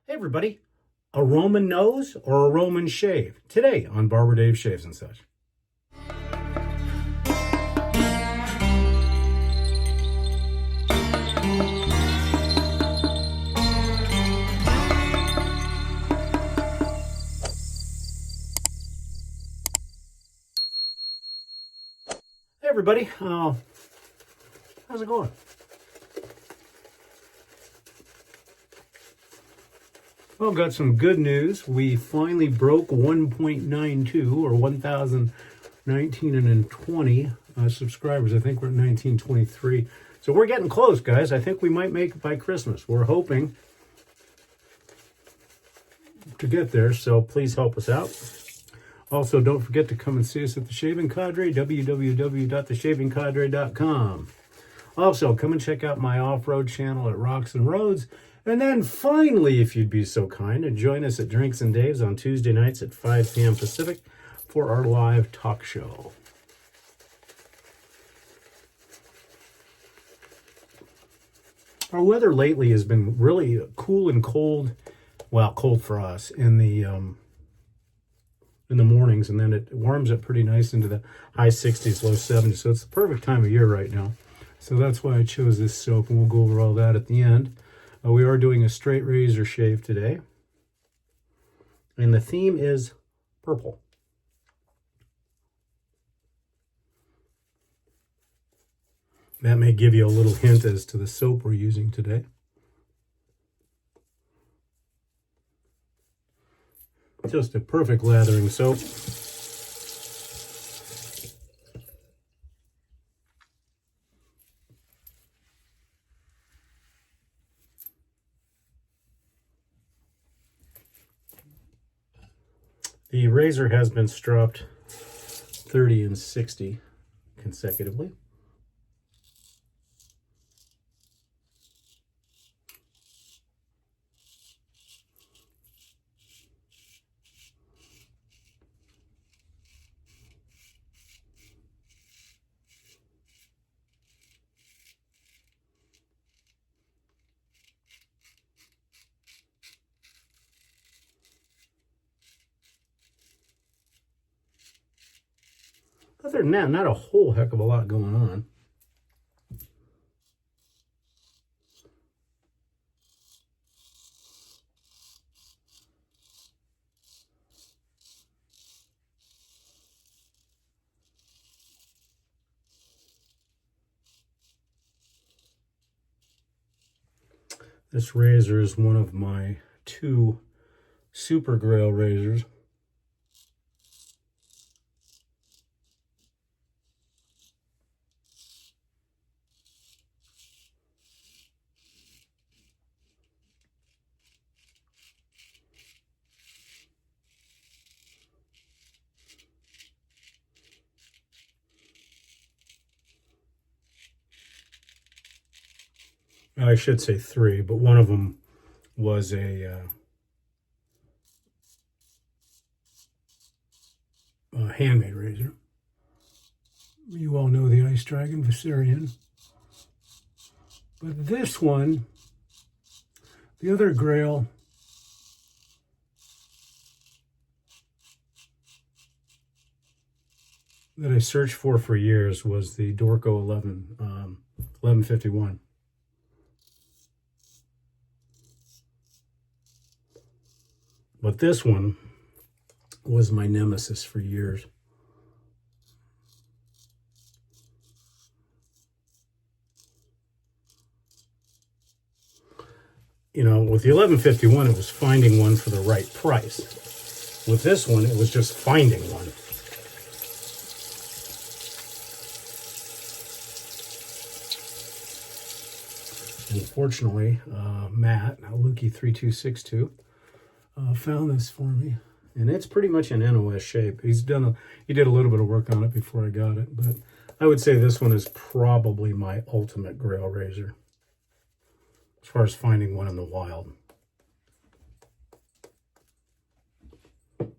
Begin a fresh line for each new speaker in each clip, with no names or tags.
Hey everybody, a Roman nose or a Roman shave? Today on BarberDave Shaves and Such. Hey everybody, how's it going? Well, got some good news. We finally broke 1.92 or 1,019 and 20 subscribers. I think we're at 1923. So we're getting close, guys. I think we might make it by Christmas. We're hoping to get there, so please help us out. Also, don't forget to come and see us at the Shaving Cadre, www.theshavingcadre.com. Also, come and check out my off-road channel at Rocks and Roads. And then finally, if you'd be so kind, and join us at Drinks and Dave's on Tuesday nights at 5 p.m. Pacific for our live talk show. Our weather lately has been really cool and cold. Well, cold for us in the mornings, and then it warms up pretty nice into the high 60s, low 70s. So it's the perfect time of year right now. So that's why I chose this soap, and we'll go over all that at the end. We are doing a straight razor shave today, and the theme is purple. That may give you a little hint as to the soap we're using today. Just a perfect lathering soap. The razor has been stropped 30 and 60 consecutively. Other than that, not a whole heck of a lot going on. This razor is one of my 2 Super Grail razors. I should say 3, but one of them was a handmade razor. You all know the Ice Dragon Viserion. But this one, the other Grail, that I searched for years was the Dorco 1151. But this one was my nemesis for years. You know, with the 1151, it was finding one for the right price. With this one, it was just finding one. Unfortunately, Matt, Lukey3262, found this for me, and it's pretty much an NOS shape. He did a little bit of work on it before I got it, but I would say this one is probably my ultimate Grail razor as far as finding one in the wild. And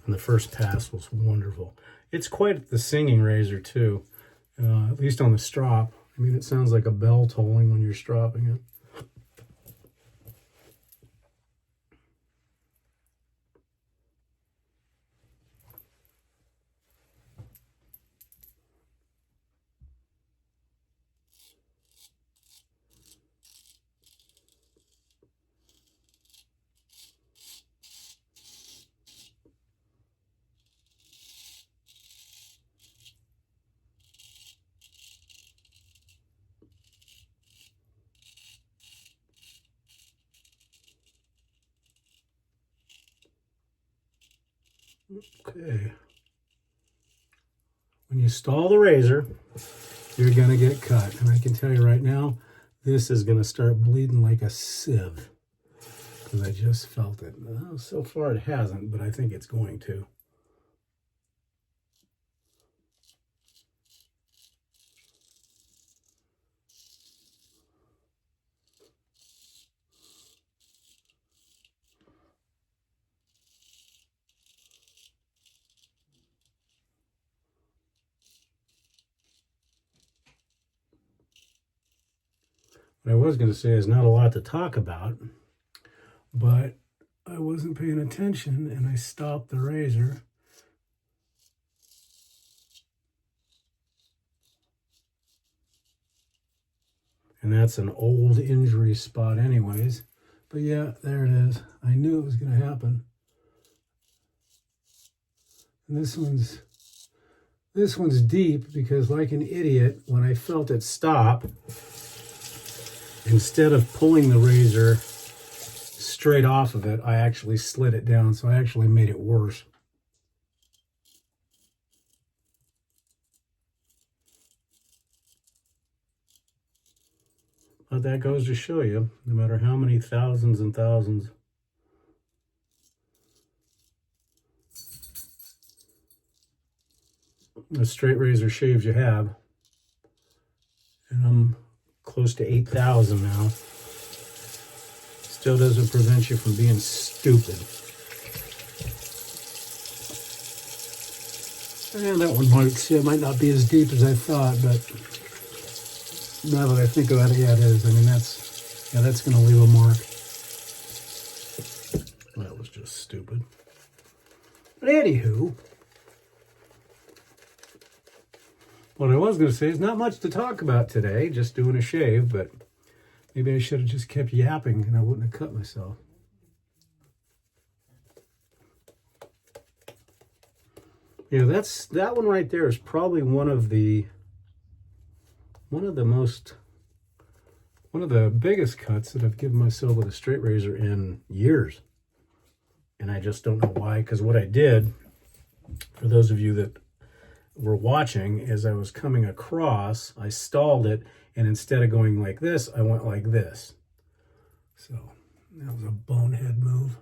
the first pass was wonderful. It's quite the singing razor too, at least on the strop. I mean, it sounds like a bell tolling when you're stropping it. Okay. When you stall the razor, you're going to get cut. And I can tell you right now, this is going to start bleeding like a sieve. Because I just felt it. Well, so far it hasn't, but I think it's going to. What I was going to say is not a lot to talk about, but I wasn't paying attention and I stopped the razor. And that's an old injury spot anyways. But yeah, there it is. I knew it was going to happen. And this one's deep because, like an idiot, when I felt it stop, instead of pulling the razor straight off of it, I actually slid it down, so I actually made it worse. But that goes to show you, no matter how many thousands and thousands of straight razor shaves you have, and I'm close to 8,000 now, still doesn't prevent you from being stupid. And that one might not be as deep as I thought, but now that I think about it, yeah, it is. I mean, that's going to leave a mark. That was just stupid. But anywho, what I was going to say is not much to talk about today, just doing a shave, but maybe I should have just kept yapping and I wouldn't have cut myself. Yeah, that one right there is probably one of the biggest cuts that I've given myself with a straight razor in years. And I just don't know why, because what I did, for those of you that were watching, is I was coming across, I stalled it, and instead of going like this, I went like this. So that was a bonehead move.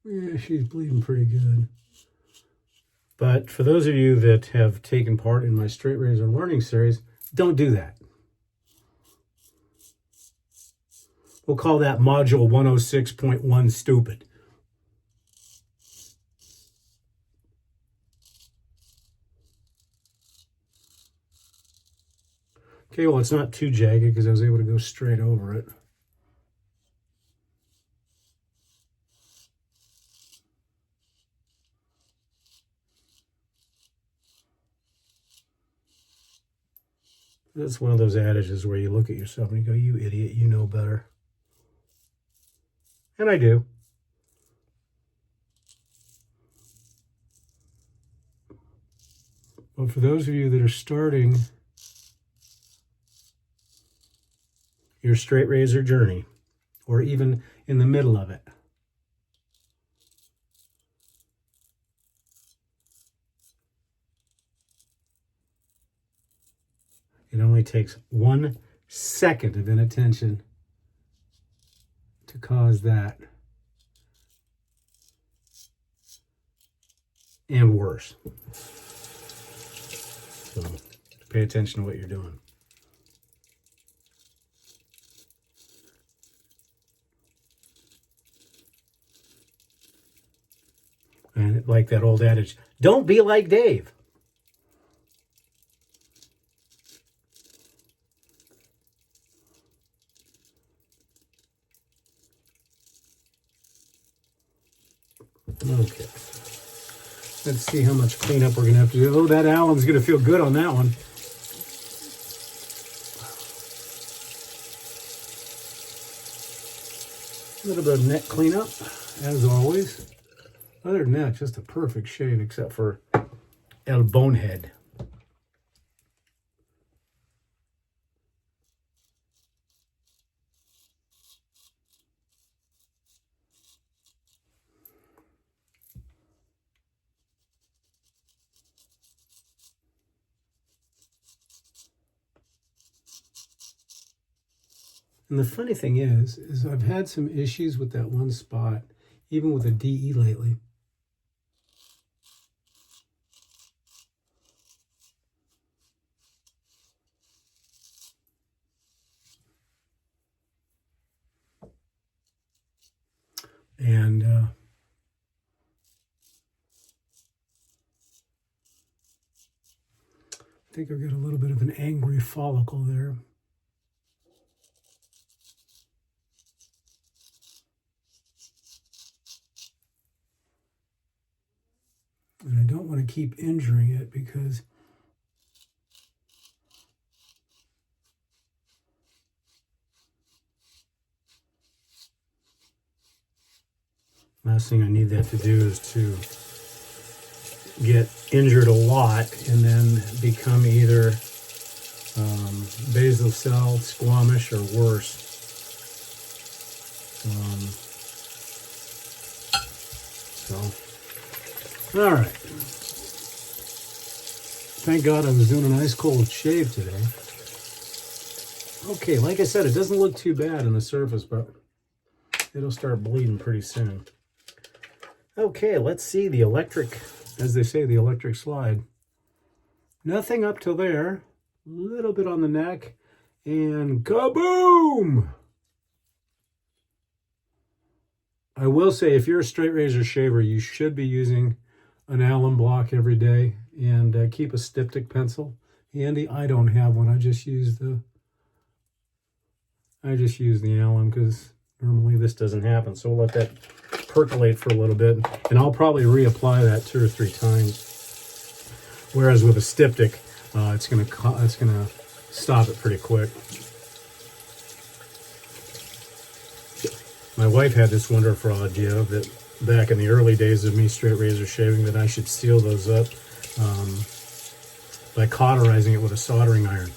Yeah, she's bleeding pretty good. But for those of you that have taken part in my straight razor learning series, don't do that. We'll call that module 106.1 stupid. Okay, well, it's not too jagged because I was able to go straight over it. That's one of those adages where you look at yourself and you go, you idiot, you know better. And I do. Well, for those of you that are starting your straight razor journey, or even in the middle of it, it only takes 1 second of inattention to cause that. And worse. So pay attention to what you're doing. And like that old adage, don't be like Dave. Okay. Let's see how much cleanup we're going to have to do. Oh, that alum's going to feel good on that one. A little bit of neck cleanup, as always. Other than that, just a perfect shave except for El Bonehead. And the funny thing is I've had some issues with that one spot, even with a DE lately. And I think I've got a little bit of an angry follicle there. And I don't want to keep injuring it because last thing I need that to do is to get injured a lot and then become either basal cell squamish or worse. All right. Thank God I was doing an ice cold shave today. Okay, like I said, it doesn't look too bad on the surface, but it'll start bleeding pretty soon. Okay, let's see the electric, as they say, the electric slide. Nothing up till there. A little bit on the neck, and kaboom! I will say, if you're a straight razor shaver, you should be using an alum block every day, and keep a styptic pencil handy. I don't have one. I just use the alum because normally this doesn't happen. So we'll let that percolate for a little bit, and I'll probably reapply that 2 or 3 times. Whereas with a styptic, it's gonna stop it pretty quick. My wife had this wonderful idea that back in the early days of me straight razor shaving that I should seal those up by cauterizing it with a soldering iron.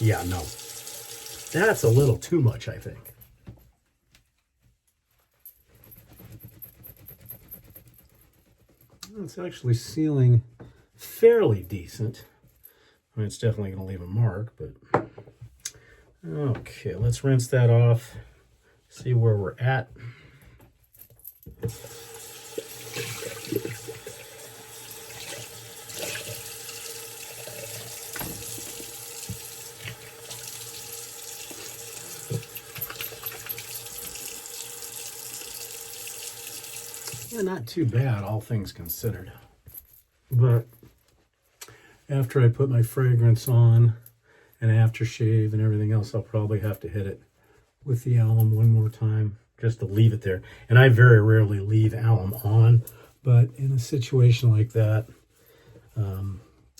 Yeah, no. That's a little too much, I think. It's actually sealing fairly decent. I mean, it's definitely going to leave a mark, but... Okay, let's rinse that off, see where we're at. Yeah, not too bad, all things considered. But after I put my fragrance on and aftershave and everything else, I'll probably have to hit it with the alum one more time just to leave it there. And I very rarely leave alum on, but in a situation like that,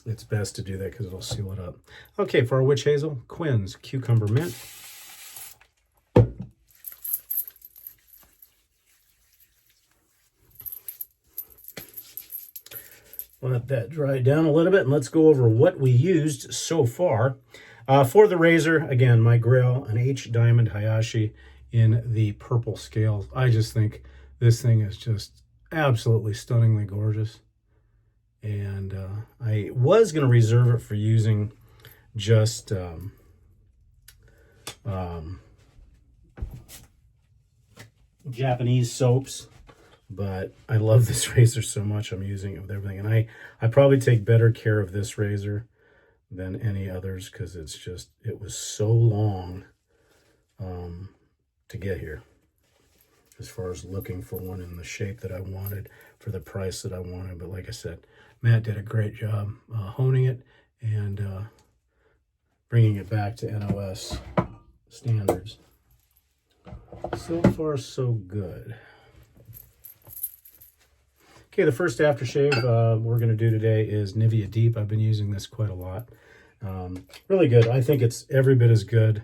it's best to do that because it'll seal it up. Okay, for our witch hazel, Quinn's Cucumber Mint. Let that dry down a little bit, and let's go over what we used so far. For the razor, again, my Grail, an H Diamond Hayashi in the purple scale. I just think this thing is just absolutely stunningly gorgeous. And I was going to reserve it for using just Japanese soaps. But I love this razor so much, I'm using it with everything. And I probably take better care of this razor than any others because it was so long to get here as far as looking for one in the shape that I wanted for the price that I wanted. But like I said, Matt did a great job honing it and bringing it back to NOS standards. So far, so good. Okay, the first aftershave we're going to do today is Nivea Deep. I've been using this quite a lot. Really good. I think it's every bit as good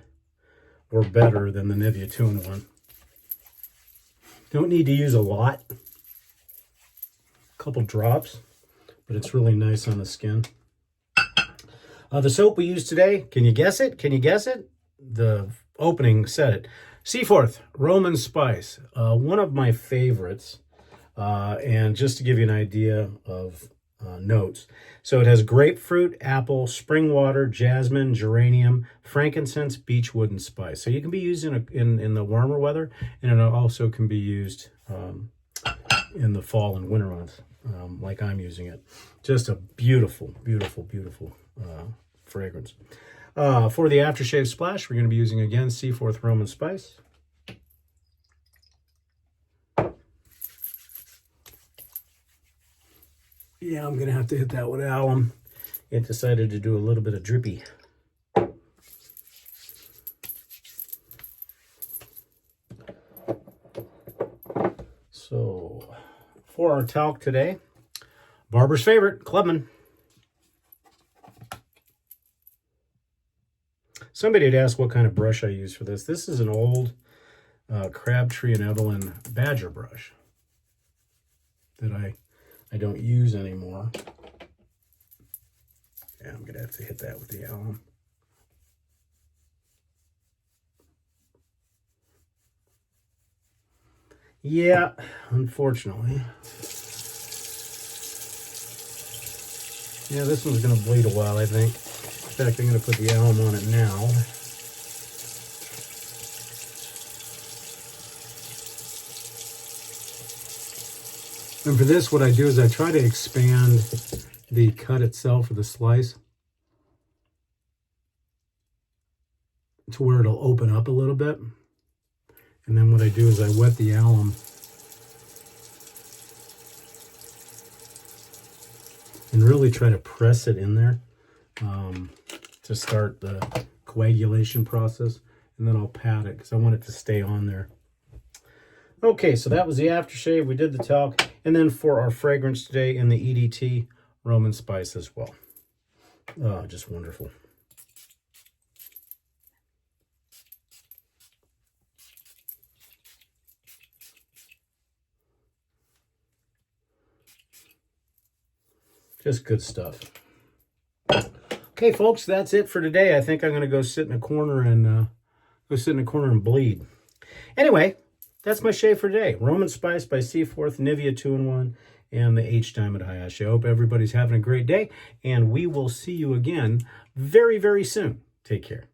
or better than the Nivea 2-in-1. Don't need to use a lot. couple drops, but it's really nice on the skin. The soap we use today, can you guess it? Can you guess it? The opening said it. Seaforth Roman Spice, one of my favorites. And just to give you an idea of notes, so it has grapefruit, apple, spring water, jasmine, geranium, frankincense, beechwood, and spice. So you can be used in the warmer weather, and it also can be used in the fall and winter months, like I'm using it. Just a beautiful, beautiful, beautiful fragrance. For the aftershave splash, we're going to be using, again, Seaforth Roman Spice. Yeah, I'm going to have to hit that with alum. It decided to do a little bit of drippy. So, for our talc today, Barber's favorite, Clubman. Somebody had asked what kind of brush I use for this. This is an old Crabtree and Evelyn Badger brush that I don't use anymore. Yeah, I'm going to have to hit that with the alum. Yeah, unfortunately. Yeah, this one's going to bleed a while, I think. In fact, I'm going to put the alum on it now. And for this, what I do is I try to expand the cut itself or the slice to where it'll open up a little bit. And then what I do is I wet the alum and really try to press it in there to start the coagulation process. And then I'll pat it because I want it to stay on there. Okay, so that was the aftershave. We did the talc. And then for our fragrance today in the EDT, Roman Spice as well. Oh, just wonderful. Just good stuff. Okay, folks, that's it for today. I think I'm going to go sit in a corner and bleed. Anyway, that's my shave for today. Roman Spice by Seaforth, Nivea 2-in-1, and the H Diamond Hayashi. I hope everybody's having a great day, and we will see you again very, very soon. Take care.